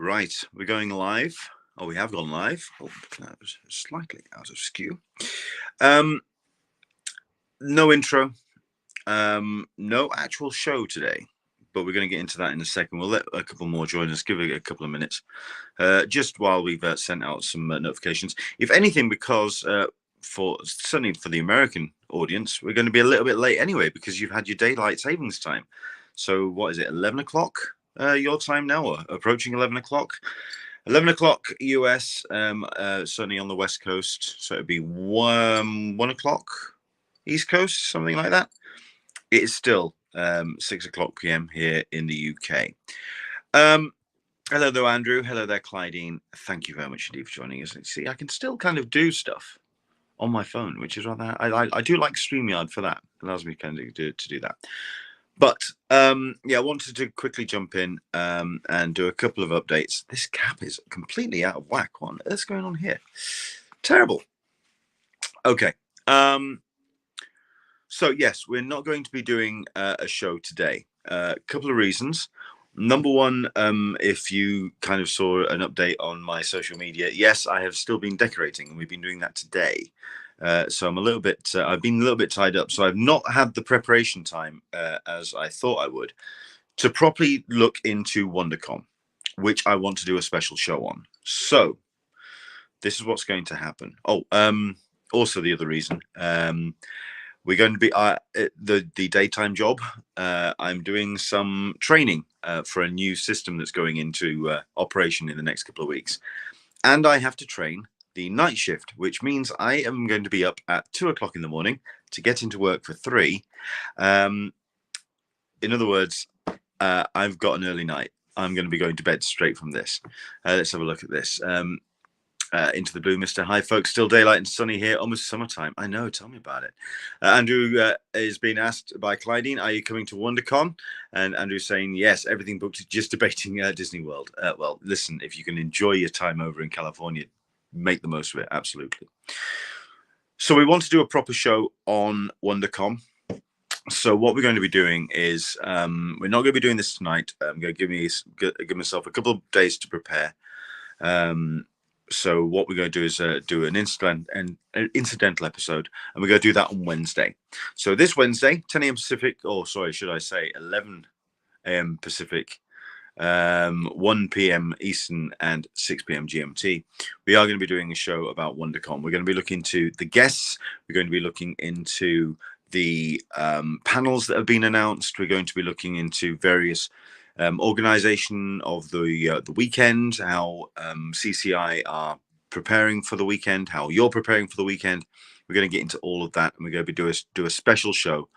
Right, we're going live. Oh, we have gone live. Oh, that was slightly out of skew. No intro. No actual show today, but we're going to get into that in a second. We'll let a couple more join us. Give it a couple of minutes, just while we've sent out some notifications. If anything, because certainly for the American audience, we're going to be a little bit late anyway because you've had your daylight savings time. So what is it? 11 o'clock your time now, or approaching 11 o'clock? 11 o'clock US, certainly on the West Coast. So it'd be 1 o'clock East Coast, something like that. It is still 6 o'clock PM here in the UK. Hello there, Andrew. Hello there, Clydine. Thank you very much indeed for joining us. See, I can still kind of do stuff on my phone, which is rather, I do like StreamYard for that. It allows me kind of to do that. But yeah, I wanted to quickly jump in and do a couple of updates. This cap is completely out of whack. What on earth's going on here? Terrible. Okay. So yes, we're not going to be doing a show today. A couple of reasons. Number one, if you kind of saw an update on my social media, yes, I have still been decorating, and we've been doing that today. So I'm a little bit, I've been a little bit tied up. So I've not had the preparation time as I thought I would to properly look into Wondercom, which I want to do a special show on. So this is what's going to happen. Oh, also the other reason, we're going to be the daytime job. I'm doing some training for a new system that's going into operation in the next couple of weeks. And I have to train the night shift, which means I am going to be up at 2 o'clock in the morning to get into work for 3. In other words, I've got an early night. I'm going to be going to bed straight from this. Let's have a look at this. Into the blue, Mr. Hi, folks. Still daylight and sunny here, almost summertime. I know. Tell me about it. Andrew is being asked by Clydine, "Are you coming to WonderCon?" And Andrew's saying, "Yes, everything booked. Just debating Disney World." Well, listen, if you can enjoy your time over in California, make the most of it. Absolutely. So we want to do a proper show on WonderCom. So what we're going to be doing is we're not going to be doing this tonight. I'm going to give myself a couple of days to prepare. So what we're going to do is do an incidental episode, and we're going to do that on Wednesday. So this Wednesday, 10 a.m. Pacific, or sorry, should I say 11 a.m. Pacific, 1 p.m. Eastern, and 6 p.m. GMT, we are going to be doing a show about WonderCon. We're going to be looking into the guests. We're going to be looking into the panels that have been announced. We're going to be looking into various organization of the weekend, how CCI are preparing for the weekend, how you're preparing for the weekend. We're going to get into all of that, and we're going to be do a special show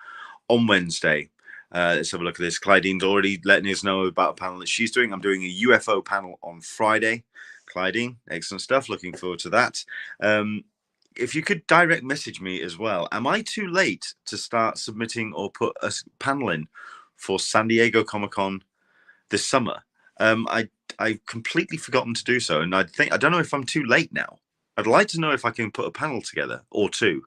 on Wednesday. Let's have a look at this. Clydine's already letting us know about a panel that she's doing. I'm doing a UFO panel on Friday. Clydine, excellent stuff. Looking forward to that. If you could direct message me as well. Am I too late to start submitting or put a panel in for San Diego Comic-Con this summer? I've completely forgotten to do so, and I don't know if I'm too late now. I'd like to know if I can put a panel together or two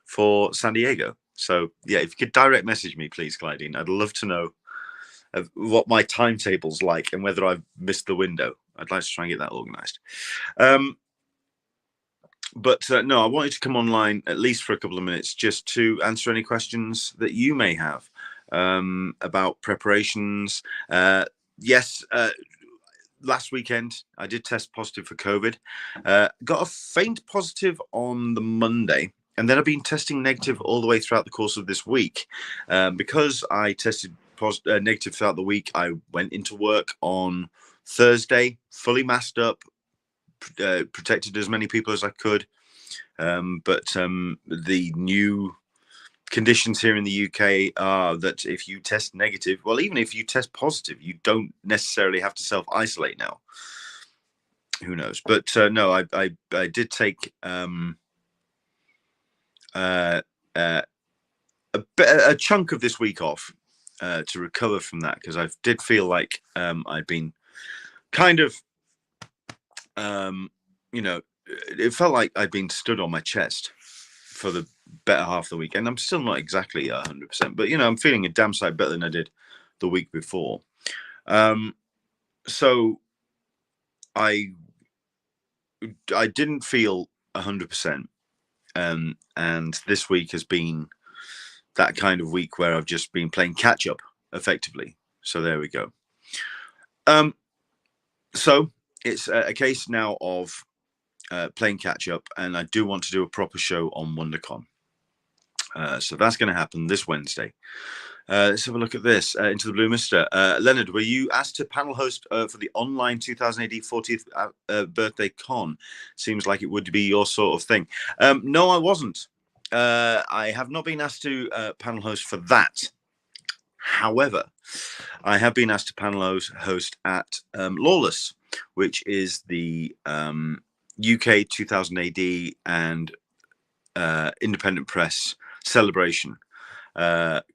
for San Diego. So yeah, if you could direct message me, please, Clydine. I'd love to know what my timetable's like and whether I've missed the window. I'd like to try and get that organized. But no, I wanted to come online at least for a couple of minutes just to answer any questions that you may have about preparations. Yes, last weekend I did test positive for COVID. Got a faint positive on the Monday, and then I've been testing negative all the way throughout the course of this week. Because I tested negative throughout the week, I went into work on Thursday, fully masked up, protected as many people as I could. But the new conditions here in the UK are that if you test negative, well, even if you test positive, you don't necessarily have to self-isolate now. Who knows? But no, I did take a chunk of this week off to recover from that, because I did feel like I'd been kind of, it felt like I'd been stood on my chest for the better half of the week, and I'm still not exactly 100%, but I'm feeling a damn sight better than I did the week before. So I didn't feel 100%, and this week has been that kind of week where I've just been playing catch up, effectively. So there we go. So it's a case now of playing catch up, and I do want to do a proper show on Wondercom. So that's going to happen this Wednesday. Let's have a look at this. Into the Blue Mister. Leonard, were you asked to panel host for the online 2000 AD 40th birthday con? Seems like it would be your sort of thing. No, I wasn't. I have not been asked to panel host for that. However, I have been asked to panel host at Lawless, which is the UK 2000 AD and independent press celebration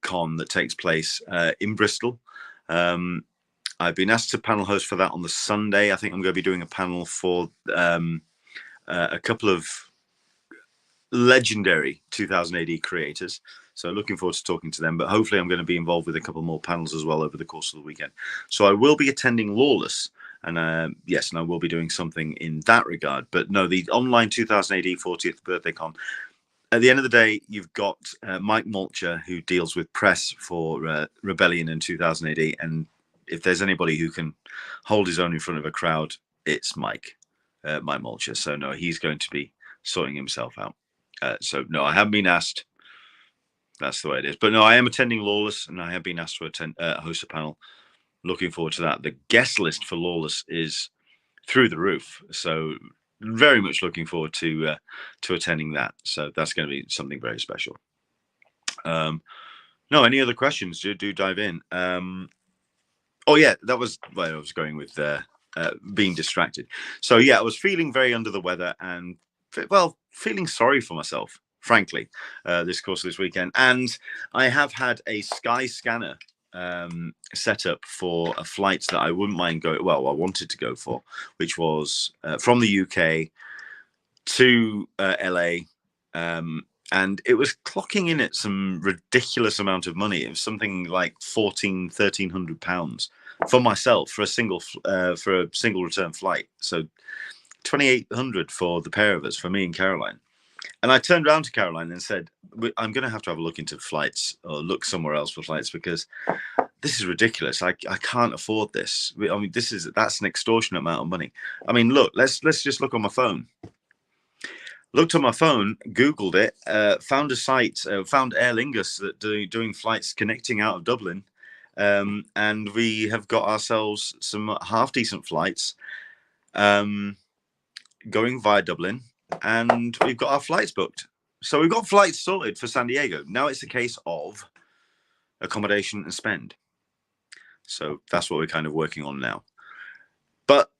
con that takes place in Bristol. I've been asked to panel host for that on the Sunday. I think I'm going to be doing a panel for a couple of legendary 2000 AD creators. So looking forward to talking to them, but hopefully I'm going to be involved with a couple more panels as well over the course of the weekend. So I will be attending Lawless, and yes, and I will be doing something in that regard. But no, the online 2000 AD 40th birthday con. At the end of the day, you've got Mike Mulcher, who deals with press for Rebellion in 2000 AD. And if there's anybody who can hold his own in front of a crowd, it's Mike Mulcher. So no, he's going to be sorting himself out. So no, I haven't been asked. That's the way it is. But no, I am attending Lawless, and I have been asked to attend host a panel. Looking forward to that. The guest list for Lawless is through the roof. So very much looking forward to attending that. So that's going to be something very special. No, any other questions? Do dive in. Oh yeah, that was where I was going with being distracted. So yeah, I was feeling very under the weather and feeling sorry for myself, frankly, this course of this weekend. And I have had a Sky Scanner set up for a flight that I wouldn't mind going. Well, I wanted to go for, which was from the UK to LA, and it was clocking in at some ridiculous amount of money. It was something like £1,300 for myself for a single return flight. So 2,800 for the pair of us, for me and Caroline. And I turned around to Caroline and said, I'm going to have a look into flights, or look somewhere else for flights, because this is ridiculous. I can't afford this. I mean, that's an extortionate amount of money. I mean, look, let's just look on my phone. Looked on my phone, Googled it, found a site, found Aer Lingus that doing flights connecting out of Dublin. And we have got ourselves some half decent flights going via Dublin. And we've got our flights booked. So we've got flights sorted for San Diego. Now it's a case of accommodation and spend. So that's what we're kind of working on now. But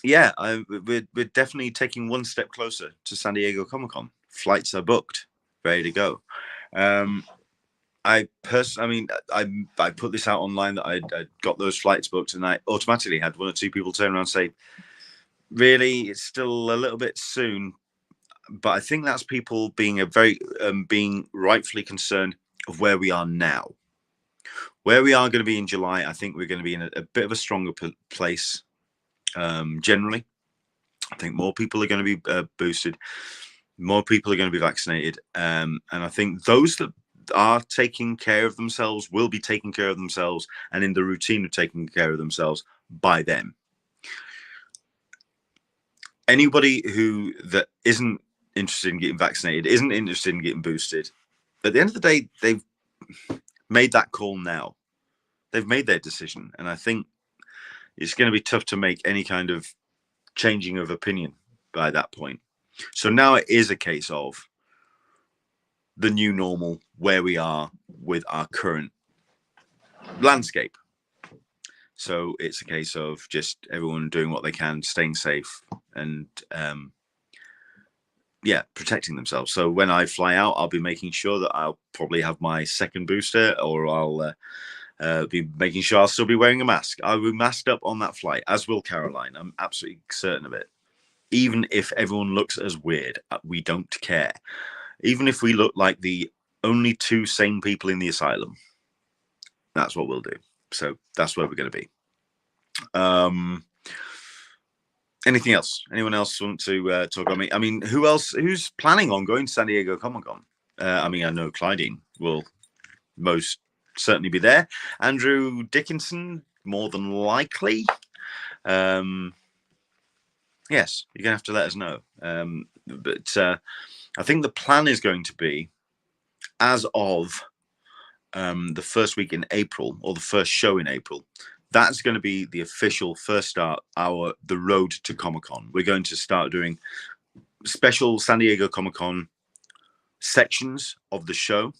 yeah, we're definitely taking one step closer to San Diego Comic-Con. Flights are booked, ready to go. I put this out online that I got those flights booked, and I automatically had one or two people turn around and say, really, it's still a little bit soon. But I think that's people being being rightfully concerned of where we are now. Where we are going to be in July, I think we're going to be in a bit of a stronger place. Generally, I think more people are going to be boosted, more people are going to be vaccinated, and I think those that are taking care of themselves will be taking care of themselves and in the routine of taking care of themselves by them. Anybody that isn't interested in getting vaccinated, isn't interested in getting boosted, at the end of the day, they've made that call now. They've made their decision, and I think it's going to be tough to make any kind of changing of opinion by that point. So now it is a case of the new normal, where we are with our current landscape. So it's a case of just everyone doing what they can, staying safe, and protecting themselves. So when I fly out, I'll be making sure that I'll probably have my second booster, or I'll be making sure I'll still be wearing a mask. I will be masked up on that flight, as will Caroline. I'm absolutely certain of it. Even if everyone looks at us weird, we don't care. Even if we look like the only two sane people in the asylum, that's what we'll do. So that's where we're going to be. Anything else? Anyone else want to talk about me? I mean, who else? Who's planning on going to San Diego Comic Con? I mean, I know Clydine will most certainly be there. Andrew Dickinson, more than likely. Yes, you're gonna have to let us know. But I think the plan is going to be, as of the first week in April, or the first show in April, that's going to be the official first start, the road to Comic-Con. We're going to start doing special San Diego Comic-Con sections of the show.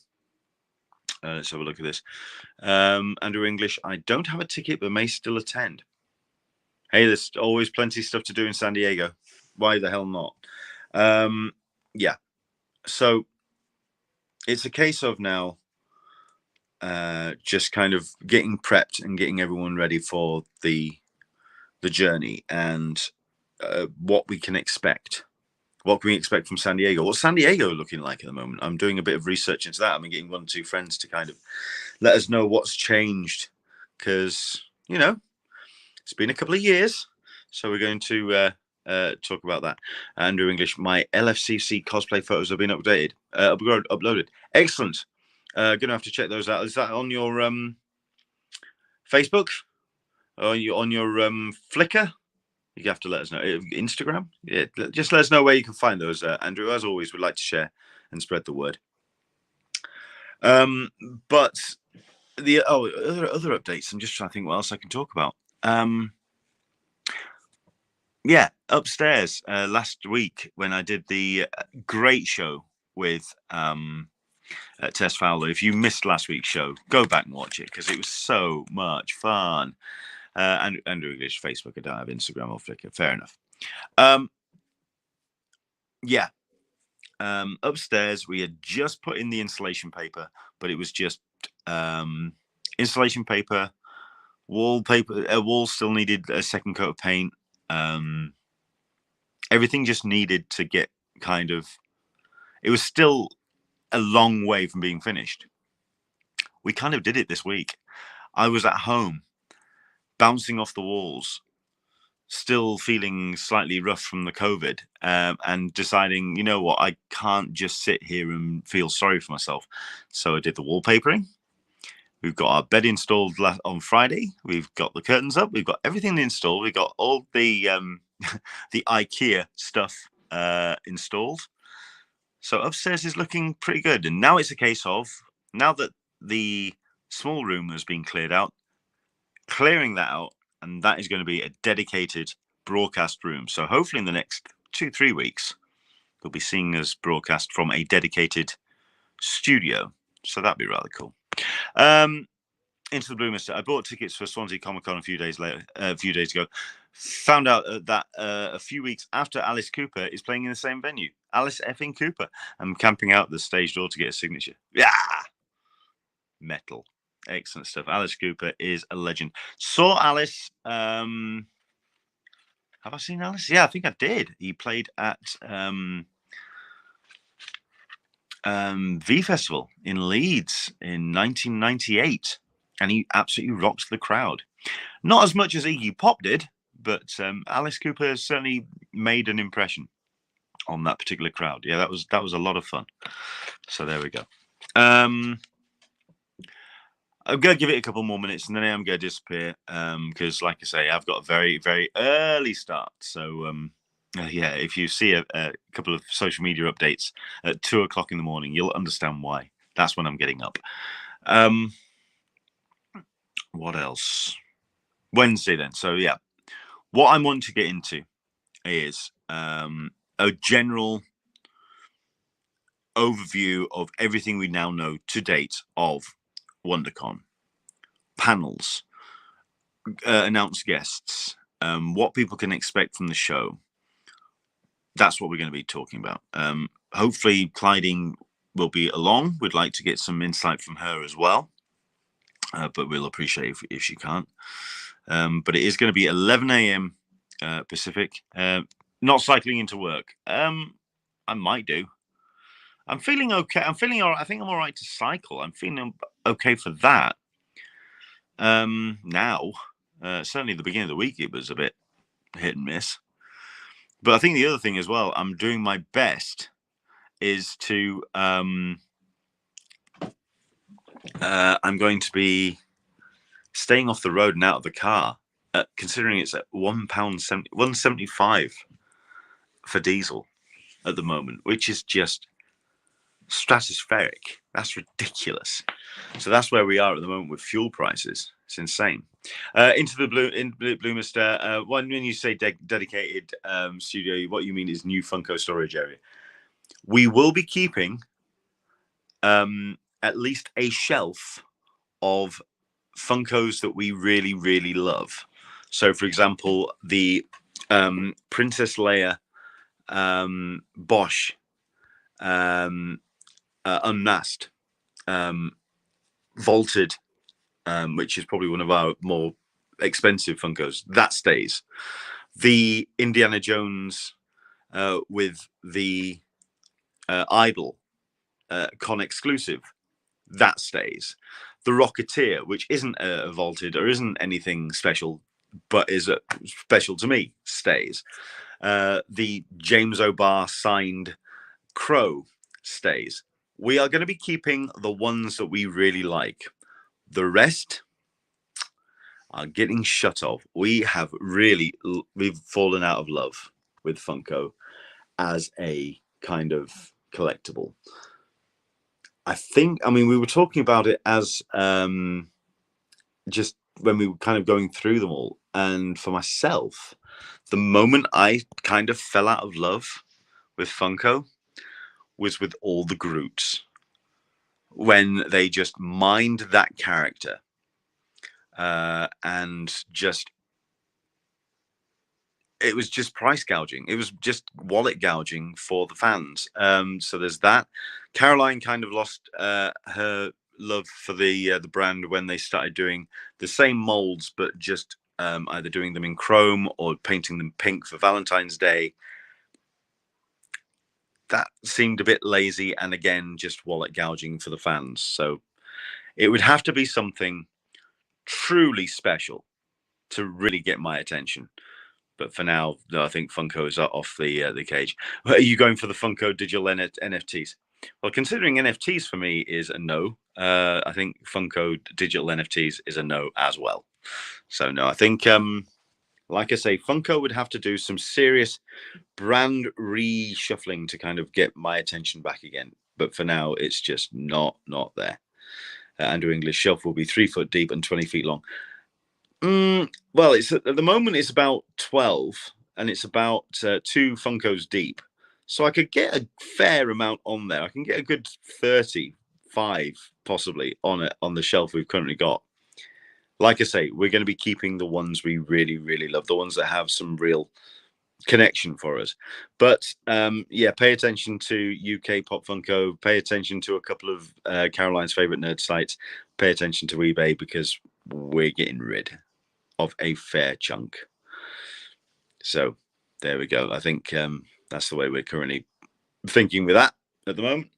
Let's have a look at this. Andrew English, I don't have a ticket, but may still attend. Hey, there's always plenty of stuff to do in San Diego. Why the hell not? Yeah. So it's a case of now just kind of getting prepped and getting everyone ready for the journey, and what we can expect. What can we expect from San Diego? What's San Diego looking like at the moment? I'm doing a bit of research into that. I'm getting 1 or 2 friends to kind of let us know what's changed, because, you know, it's been a couple of years. So we're going to talk about that. Andrew English, my LFCC cosplay photos have been uploaded. Excellent. Gonna have to check those out. Is that on your Facebook? Or on your Flickr? You have to let us know. Instagram? Yeah, just let us know where you can find those, Andrew. As always, we'd like to share and spread the word. But the other updates, I'm just trying to think what else I can talk about. Yeah, upstairs last week when I did the great show with Tess Fowler. If you missed last week's show, go back and watch it, because it was so much fun. And Andrew English, Facebook. I don't have Instagram or Flickr. Fair enough. Yeah. Upstairs, we had just put in the installation paper, but it was just installation paper, wallpaper. Wall still needed a second coat of paint. Everything just needed to get kind of. It was still a long way from being finished. We kind of did it this week. I was at home, bouncing off the walls, still feeling slightly rough from the COVID, and deciding, you know what, I can't just sit here and feel sorry for myself. So I did the wallpapering. We've got our bed installed on Friday. We've got the curtains up. We've got everything installed. We've got all the the IKEA stuff installed. So upstairs is looking pretty good. And now it's a case of, now that the small room has been cleared out, clearing that out, and that is going to be a dedicated broadcast room. So hopefully in the next 2-3 weeks, you'll be seeing us broadcast from a dedicated studio. So that'd be rather cool. Into the Blue Mister. I bought tickets for Swansea Comic Con a few days ago. Found out that a few weeks after Alice Cooper is playing in the same venue. Alice effing Cooper. I'm camping out the stage door to get a signature. Yeah, metal. Excellent stuff. Alice Cooper is a legend. Saw Alice. Have I seen Alice? Yeah, I think I did. He played at V Festival in Leeds in 1998, and he absolutely rocked the crowd. Not as much as Iggy Pop did, but Alice Cooper certainly made an impression on that particular crowd. Yeah, that was a lot of fun. So there we go. I'm going to give it a couple more minutes, and then I'm going to disappear, because, like I say, I've got a very, very early start. So, yeah, if you see a couple of social media updates at 2 o'clock in the morning, you'll understand why. That's when I'm getting up. What else? Wednesday, then. So, yeah, what I want to get into is a general overview of everything we now know to date of Wondercom. Panels, announced guests, what people can expect from the show. That's what we're going to be talking about. Hopefully Clydine will be along. We'd like to get some insight from her as well, but we'll appreciate if she can't. But it is going to be 11 a.m. Pacific. Not cycling into work. I might do. I'm feeling okay. I'm feeling all right. I think I'm all right to cycle. I'm feeling okay for that. Now, certainly at the beginning of the week, it was a bit hit and miss. But I think the other thing as well, I'm doing my best is to I'm going to be staying off the road and out of the car, considering it's at £1.75 for diesel at the moment, which is just stratospheric. That's ridiculous. So that's where we are at the moment with fuel prices. It's insane. Into the blue, Mister. When you say dedicated studio, what you mean is new Funko storage area. We will be keeping at least a shelf of Funkos that we really, really love. So, for example, the Princess Leia Bosch unmasked, vaulted, which is probably one of our more expensive Funkos. That stays. The Indiana Jones with the Idol con exclusive, that stays. The Rocketeer, which isn't vaulted or isn't anything special, but is special to me, stays. The James O'Barr signed Crow stays. We are going to be keeping the ones that we really like. The rest are getting shut off. We've fallen out of love with Funko as a kind of collectible. I mean, we were talking about it as just when we were kind of going through them all. And for myself, the moment I kind of fell out of love with Funko was with all the Groots. When they just mined that character and just, it was just price gouging. It was just wallet gouging for the fans. So there's that. Caroline kind of lost her love for the brand when they started doing the same molds, but just either doing them in chrome or painting them pink for Valentine's Day. That seemed a bit lazy, and again, just wallet gouging for the fans. So it would have to be something truly special to really get my attention. But for now, I think Funko is off the cage. Are you going for the Funko digital NFTs? Well, considering NFTs for me is a no, I think Funko digital NFTs is a no as well. So no, I think, like I say, Funko would have to do some serious brand reshuffling to kind of get my attention back again. But for now, it's just not there. Andrew English shelf will be 3 foot deep and 20 feet long. Well, it's at the moment it's about 12, and it's about 2 Funkos deep. So I could get a fair amount on there. I can get a good 35 possibly on it on the shelf we've currently got. Like I say, we're going to be keeping the ones we really, really love, the ones that have some real connection for us. But yeah, pay attention to UK Pop Funko, pay attention to a couple of Caroline's favorite nerd sites, pay attention to eBay, because we're getting rid of a fair chunk. So there we go. I think that's the way we're currently thinking with that at the moment.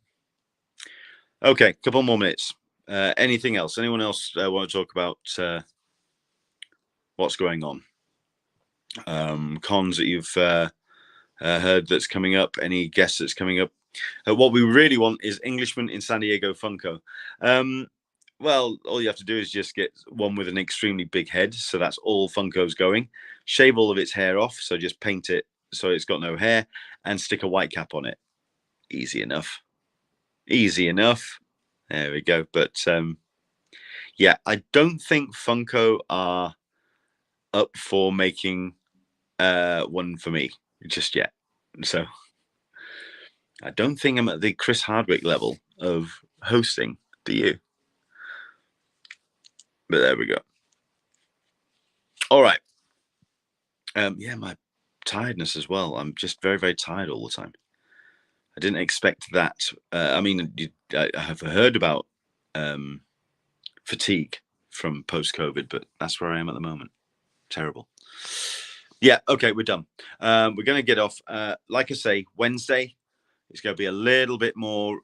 Okay, couple more minutes. Anything else? Anyone else want to talk about what's going on? Cons that you've heard that's coming up? Any guests that's coming up? What we really want is Englishman in San Diego Funko. Well, all you have to do is just get one with an extremely big head. So that's all Funko's going. Shave all of its hair off. So just paint it so it's got no hair and stick a white cap on it. Easy enough. Easy enough. There we go. But yeah, I don't think Funko are up for making one for me just yet. So I don't think I'm at the Chris Hardwick level of hosting. Do you? But there we go. All right. Yeah, my tiredness as well. I'm just very, very tired all the time. I didn't expect that. I mean, I have heard about fatigue from post-COVID, but that's where I am at the moment. Terrible. Yeah, okay, we're done. We're going to get off. Like I say, Wednesday, it's going to be a little bit more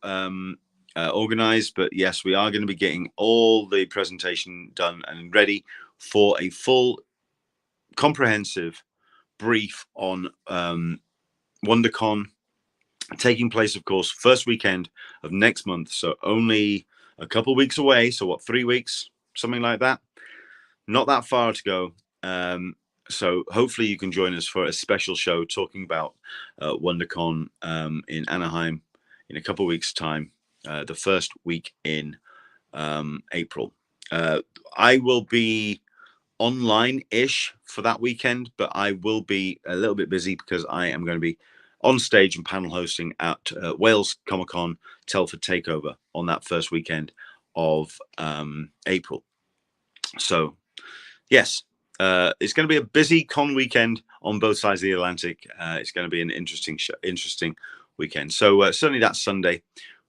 organized, but yes, we are going to be getting all the presentation done and ready for a full comprehensive brief on Wondercon taking place, of course, first weekend of next month. So only a couple weeks away. So what, 3 weeks, something like that? Not that far to go. So hopefully you can join us for a special show talking about Wondercon in Anaheim in a couple of weeks' time, the first week in April. I will be online-ish for that weekend, but I will be a little bit busy because I am going to be on stage and panel hosting at Wales Comic Con Telford Takeover on that first weekend of April. So, yes, it's going to be a busy con weekend on both sides of the Atlantic. It's going to be an interesting weekend. So certainly that Sunday,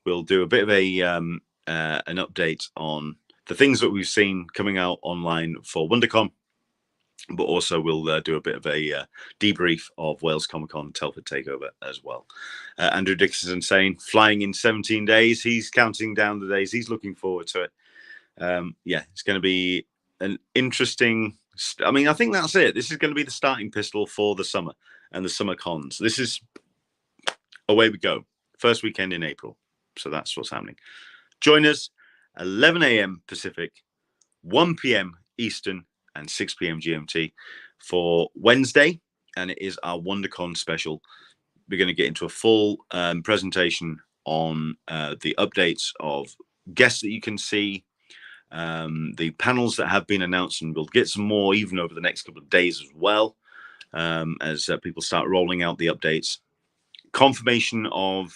we'll do a bit of an update on the things that we've seen coming out online for Wondercom, but also we'll do a bit of a debrief of Wales Comic Con Telford Takeover as well. Andrew Dixon saying, flying in 17 days. He's counting down the days. He's looking forward to it. Yeah, it's going to be an interesting. I mean, I think that's it. This is going to be the starting pistol for the summer and the summer cons. This is away we go. First weekend in April. So that's what's happening. Join us 11 a.m. Pacific, 1 p.m. Eastern, and 6 p.m. GMT for Wednesday. And it is our WonderCon special. We're going to get into a full presentation on the updates of guests that you can see, the panels that have been announced, and we'll get some more even over the next couple of days as well, as people start rolling out the updates. Confirmation of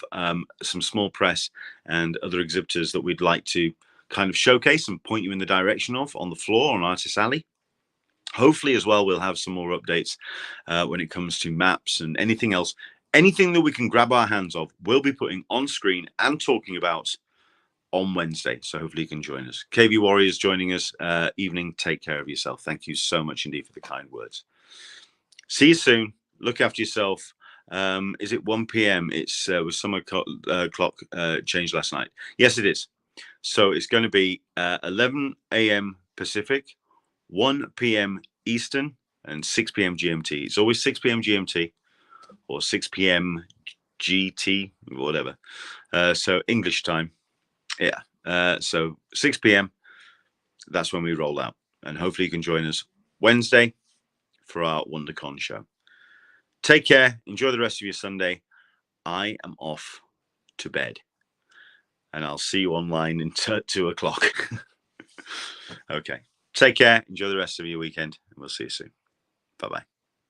some small press and other exhibitors that we'd like to kind of showcase and point you in the direction of on the floor on Artist Alley. Hopefully as well, we'll have some more updates when it comes to maps and anything else. Anything that we can grab our hands of, we'll be putting on screen and talking about on Wednesday. So hopefully you can join us. KV Warriors joining us evening. Take care of yourself. Thank you so much indeed for the kind words. See you soon. Look after yourself. Is it 1 p.m.? It's was summer clock changed last night. Yes, it is. So it's going to be 11 a.m. Pacific, 1 p.m. Eastern, and 6 p.m. GMT. It's always 6 p.m. GMT or 6 p.m. GT, whatever. So English time. Yeah. So 6 p.m. That's when we roll out. And hopefully you can join us Wednesday for our Wondercom show. Take care. Enjoy the rest of your Sunday. I am off to bed. And I'll see you online until 2 o'clock. Okay. Take care. Enjoy the rest of your weekend. And we'll see you soon. Bye-bye.